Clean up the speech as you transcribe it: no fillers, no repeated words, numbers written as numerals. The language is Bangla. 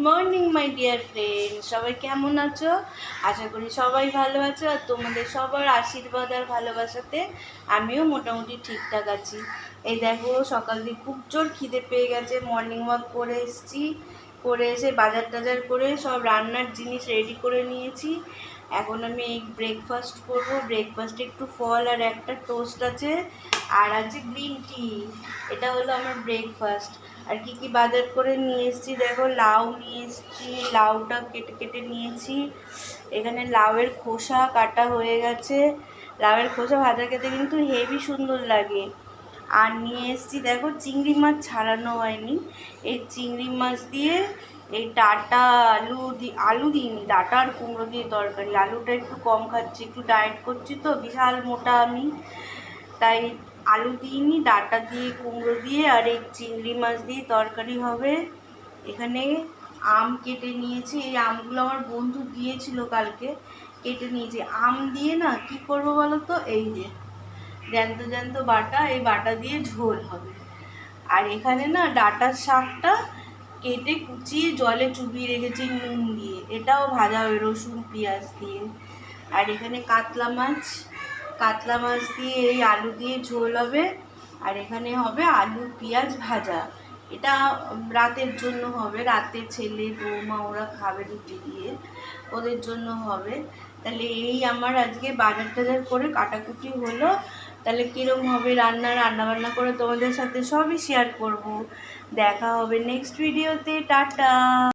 মর্নিং মাই ডিয়ার ফ্রেন্ড, সবাই কেমন আছো? আশা করি সবাই ভালো আছো। আর তোমাদের সবার আশীর্বাদ আর ভালোবাসাতে আমিও মোটামুটি ঠিকঠাক আছি। এই দেখো, সকাল দিয়ে খুব জোর খিদে পেয়ে গেছে। মর্নিং ওয়াক করে এসেছি, করে এসে বাজার টাজার করে সব রান্নার জিনিস রেডি করে নিয়েছি। এখন আমি এই ব্রেকফাস্ট করব। ব্রেকফাস্টে একটু ফল আর একটা টোস্ট আছে, আর আছে গ্রিন টি। এটা হলো আমার ব্রেকফাস্ট। আর কি কি বাজার করে নিয়ে এসেছি দেখো, লাউ নিয়ে এসেছি, লাউটা কেটে কেটে নিয়েছি। এখানে লাউয়ের খোসা কাটা হয়ে গেছে। লাউয়ের খোসা ভাজা খেতে কিন্তু হেভি সুন্দর লাগে। আর নিয়ে এসেছি দেখো, চিংড়ি মাছ ছাড়ানো হয়নি। এই চিংড়ি মাছ দিয়ে এই ডাঁটা আলু দিইনি, ডাঁটা আর কুমড়ো দিয়ে তরকারি। আলুটা একটু কম খাচ্ছি, একটু ডায়েট করছি তো, বিশাল মোটা আমি, তাই আলু দিইনি, ডাঁটা দিয়ে কুমড়ো দিয়ে আর এই চিংড়ি মাছ দিয়ে তরকারি হবে। এখানে আম কেটে নিয়েছি। এই আমগুলো আমার বন্ধু দিয়েছিল কালকে, কেটে নিয়েছি। আম দিয়ে না কি করবো বলো তো, এই যে জ্যান্ত জ্যান্ত বাটা, এই বাটা দিয়ে ঝোল হবে। আর এখানে না ডাঁটার শাকটা কেটে কুচিয়ে জলে চুবিয়ে রেখেছি নুন দিয়ে, এটাও ভাজা হবে রসুন পেঁয়াজ দিয়ে। আর এখানে কাতলা মাছ দিয়ে এই আলু দিয়ে ঝোল হবে। আর এখানে হবে আলু পেঁয়াজ ভাজা। এটা রাতের জন্য হবে, রাতে ছেলে বৌমা ওরা খাবে রুটি দিয়ে, ওদের জন্য হবে। তাহলে এই আমার আজকে বাজার টাজার করে কাটাকুটি হলো। তাহলে কীরকম হবে রান্নাবান্না করে তোমাদের সাথে সবই শেয়ার করব। দেখা হবে নেক্সট ভিডিওতে। টাটা।